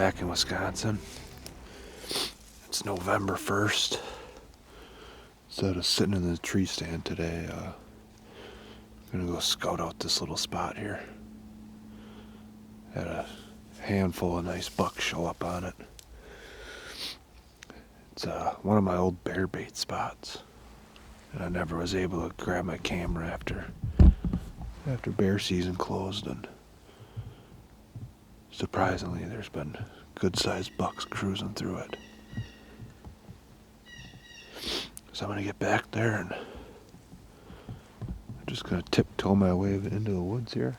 back in Wisconsin. It's November 1st. Instead of sitting in the tree stand today, I'm gonna go scout out this little spot here. Had a handful of nice bucks show up on it. It's one of my old bear bait spots, and I never was able to grab my camera after bear season closed, and surprisingly there's been good sized bucks cruising through it. So I'm gonna get back there and I'm just gonna tiptoe my way into the woods here.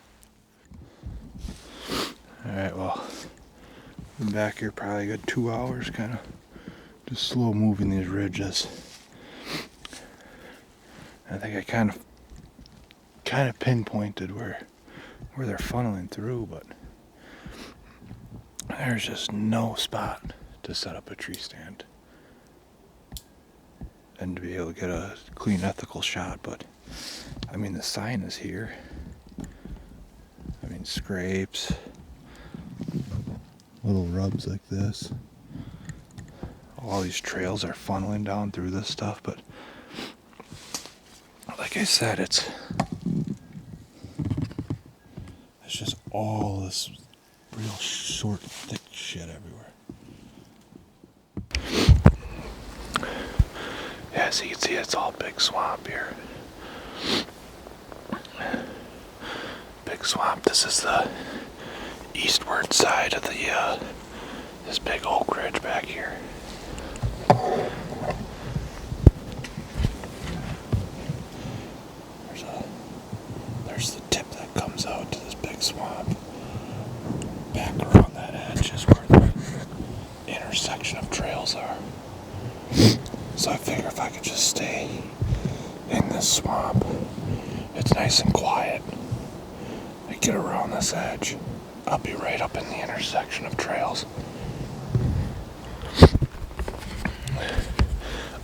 Alright, well, I'm back here probably a good 2 hours, kind of just slow moving these ridges. I think I kind of pinpointed where they're funneling through, but there's just no spot to set up a tree stand and to be able to get a clean, ethical shot. But I mean, the sign is here. I mean, scrapes, little rubs like this. All these trails are funneling down through this stuff, but like I said, it's just all this real short, thick shit everywhere. Yeah, so you can see it's all big swamp here. Big swamp. This is the eastward side of the this big oak ridge back here. There's the tip that comes out to this big swamp. Back around that edge is where the intersection of trails are. So I figure if I could just stay in this swamp, it's nice and quiet. I get around this edge, I'll be right up in the intersection of trails.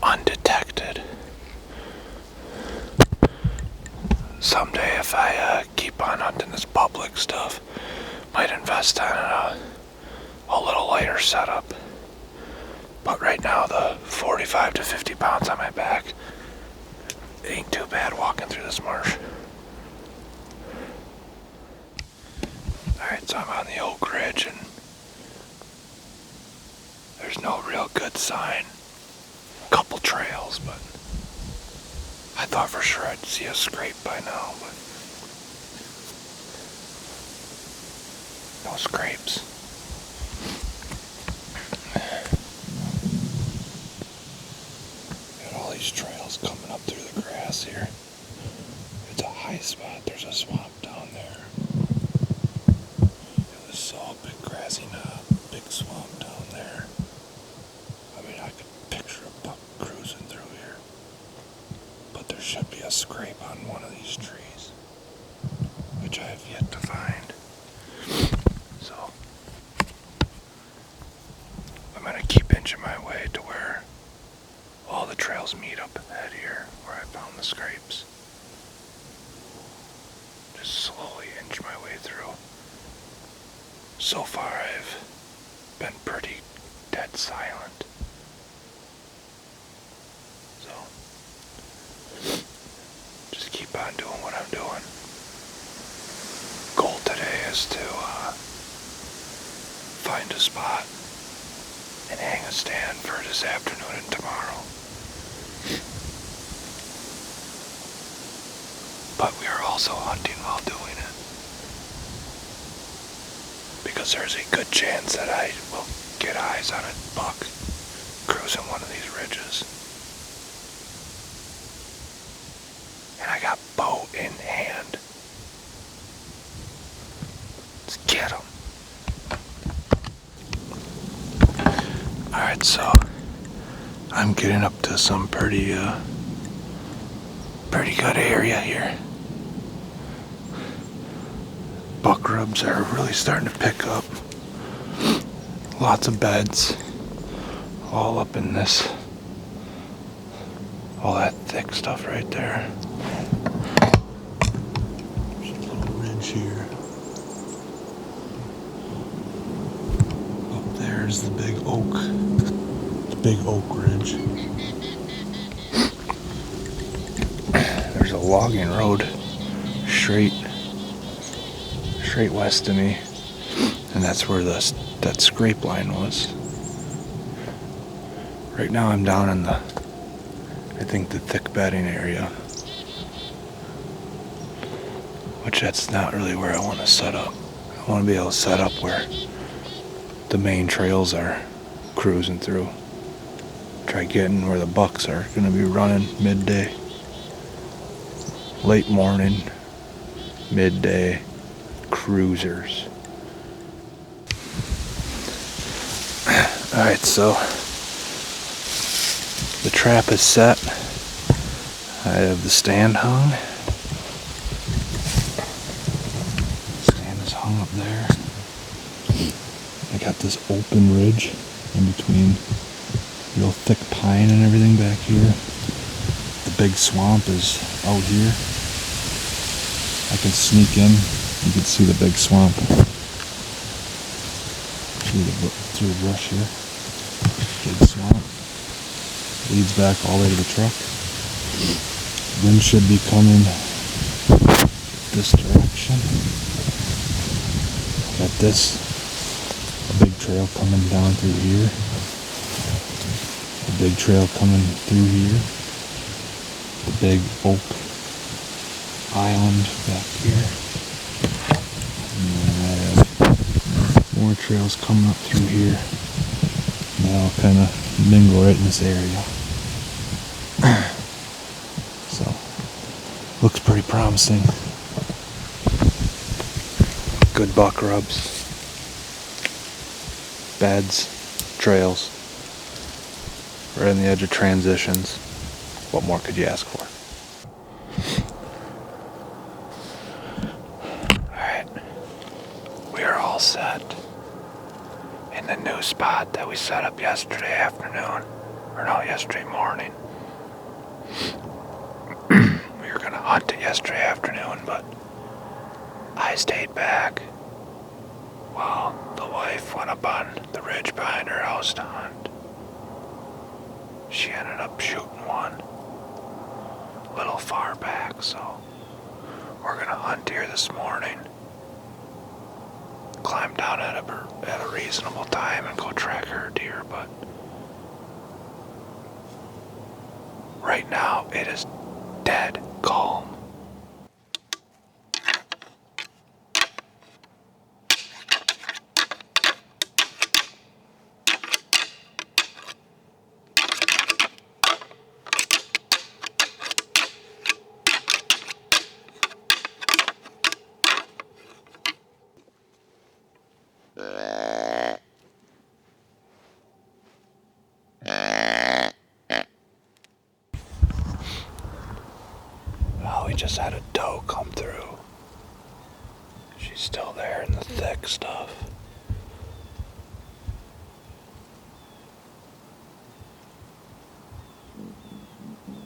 Undetected. Someday, if I keep on hunting this public stuff, might invest in a little lighter setup. But right now, the 45 to 50 pounds on my back ain't too bad walking through this marsh. Alright, so I'm on the Oak Ridge, and there's no real good sign. A couple trails, but I thought for sure I'd see a scrape by now, but no scrapes. Got all these trails coming up through the grass here. It's a high spot. There's a swamp down there. This is all big grassy knob, big swamp down there. I mean, I could picture a buck cruising through here. But there should be a scrape on one of these trees, which I have yet to find. So I'm gonna keep inching my way to where all the trails meet up ahead here, where I found the scrapes. Just slowly inch my way through. So far I've been pretty dead silent. So just keep on doing what I'm doing. Goal today is to find a spot and hang a stand for this afternoon and tomorrow. But we are also hunting while doing it, because there's a good chance that I will get eyes on a buck cruising one of these ridges. And I got bow in hand. Let's get him. Alright, so I'm getting up to some pretty good area here. Buck rubs are really starting to pick up. Lots of beds all up in this, all that thick stuff right there. There's a little ridge here. Up There's the big oak ridge. There's a logging road straight west of me, and that's where that scrape line was. Right now I'm down in the thick bedding area, which that's not really where I want to set up. I want to be able to set up where the main trails are cruising through. Try getting where the bucks are going to be running midday, late morning, midday cruisers. Alright, so the trap is set. I have the stand hung. Stand is hung up there. I got this open ridge in between real thick pine and everything back here. The big swamp is out here. I can sneak in. You can see the big swamp through the brush here. Big swamp. Leads back all the way to the truck. Wind should be coming this direction. Got this, a big trail coming down through here. A big trail coming through here. The big oak island back here. And then I have more trails coming up through here. And they'll kind of mingle right in this area. So, looks pretty promising. Good buck rubs, beds, trails, right on the edge of transitions. What more could you ask for? Alright, we are all set in the new spot that we set up yesterday afternoon, or no, yesterday morning. We were gonna hunt it yesterday afternoon, but I stayed back while the wife went up on the ridge behind her house to hunt. She ended up shooting one a little far back, so we're gonna hunt here this morning. Climb down at a reasonable time and go track her deer, but right now it is dead calm. We just had a doe come through. She's still there in the thick stuff.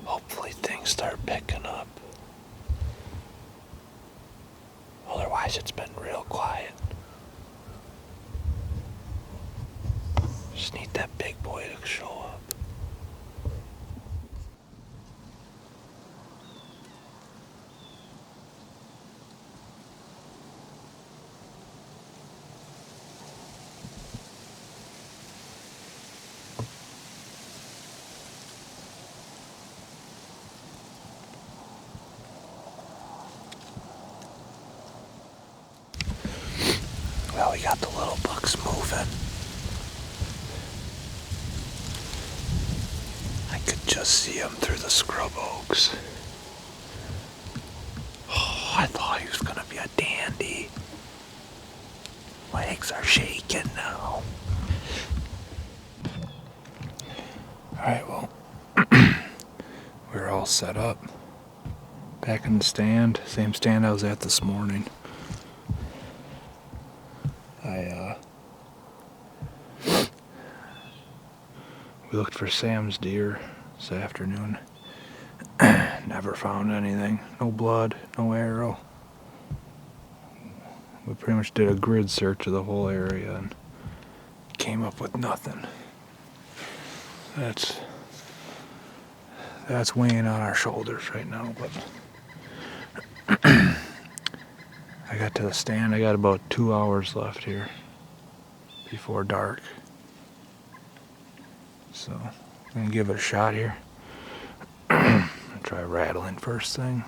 Hopefully things start picking up. Otherwise it's been real quiet. Just need that big boy to show up. Well, we got the little bucks moving. I could just see him through the scrub oaks. Oh, I thought he was gonna be a dandy. Legs are shaking now. Alright, well, we're all set up. Back in the stand, same stand I was at this morning. We looked for Sam's deer this afternoon. Never found anything. No blood, no arrow. We pretty much did a grid search of the whole area and came up with nothing. That's weighing on our shoulders right now, but I got to the stand. I got about 2 hours left here before dark. So I'm gonna give it a shot here. Try rattling first thing.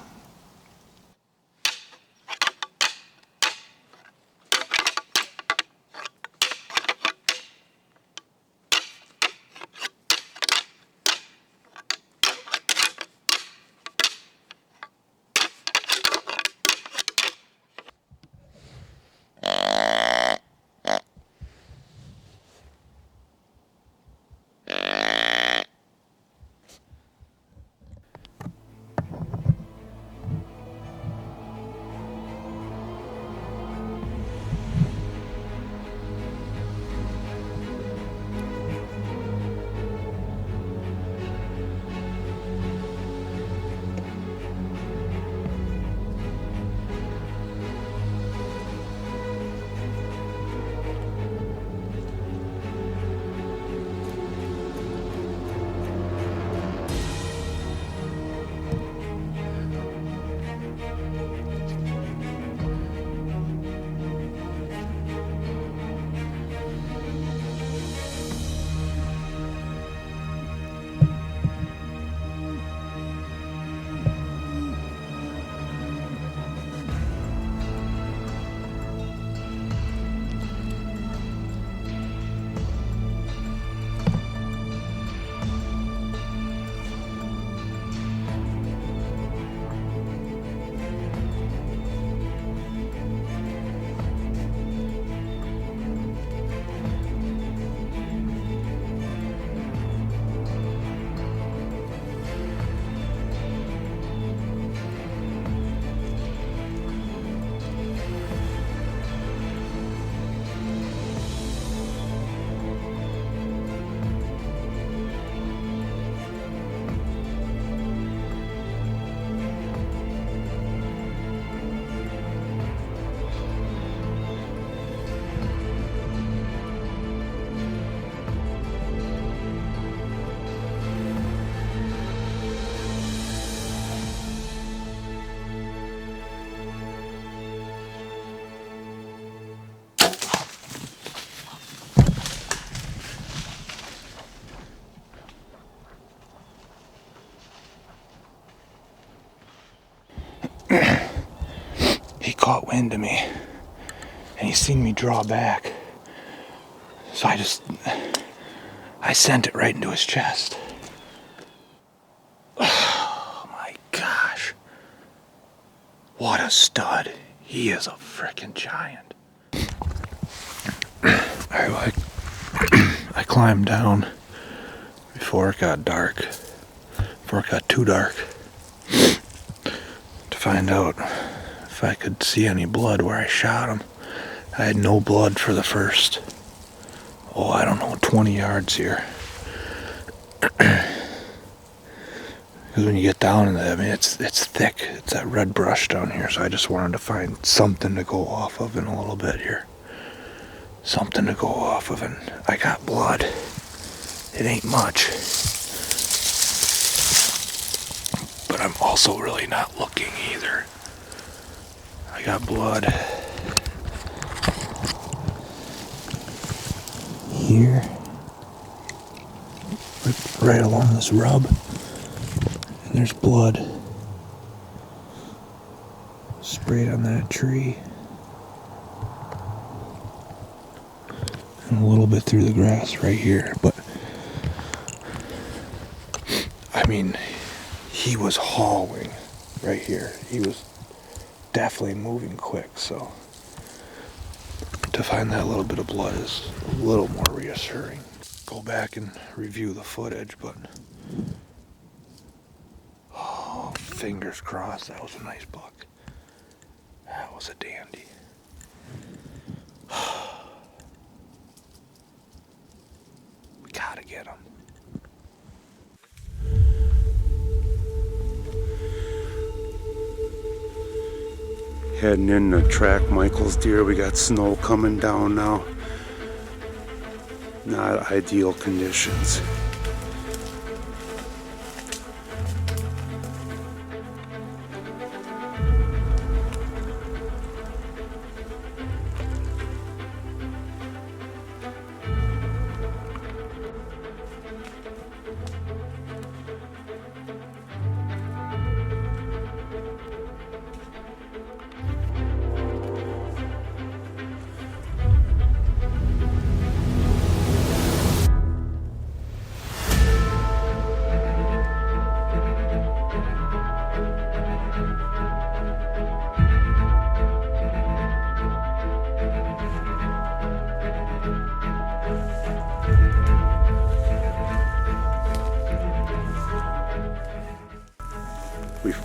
He caught wind of me and he seen me draw back. So I sent it right into his chest. Oh my gosh. What a stud. He is a freaking giant. Alright, well, I climbed down before it got dark. Before it got too dark. To find out if I could see any blood where I shot him. I had no blood for the first, I don't know, 20 yards here. Because when you get down in that, I mean, it's thick. It's that red brush down here. So I just wanted to find something to go off of in a little bit here. Something to go off of, and I got blood. It ain't much. But I'm also really not looking either. I got blood here, right along this rub, and there's blood sprayed on that tree, and a little bit through the grass right here. But I mean, he was hauling right here. He was definitely moving quick, so to find that little bit of blood is a little more reassuring. Go back and review the footage, but fingers crossed, that was a nice buck. That was a dandy. We gotta get him. Heading in to track Michael's deer. We got snow coming down now. Not ideal conditions.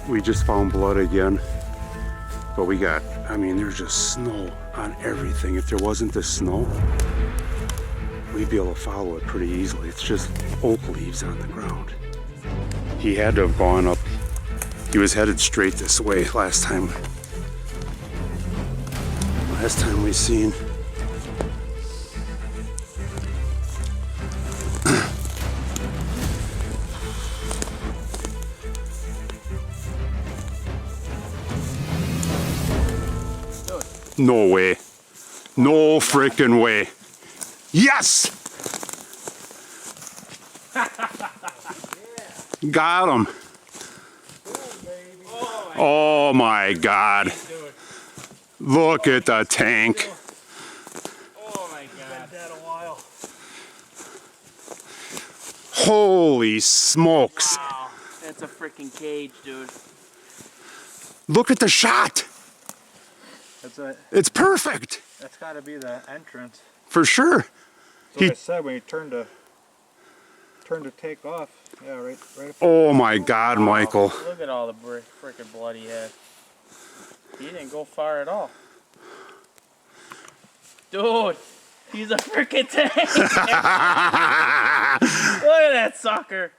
We just found blood again, but we got, I mean, there's just snow on everything. If there wasn't this snow, we'd be able to follow it pretty easily. It's just oak leaves on the ground. He had to have gone up. He was headed straight this way last time we seen. No way. No freaking way. Yes! Got him. Oh my God. Look at the tank. Oh my God. That a while. Holy smokes. Wow. That's a freaking cage, dude. Look at the shot. It's perfect. That's got to be the entrance. For sure. So I said when you turn to take off. Yeah, right. Oh my God, Michael. Look at all the freaking blood he had. He didn't go far at all. Dude, he's a freaking tank. Look at that sucker.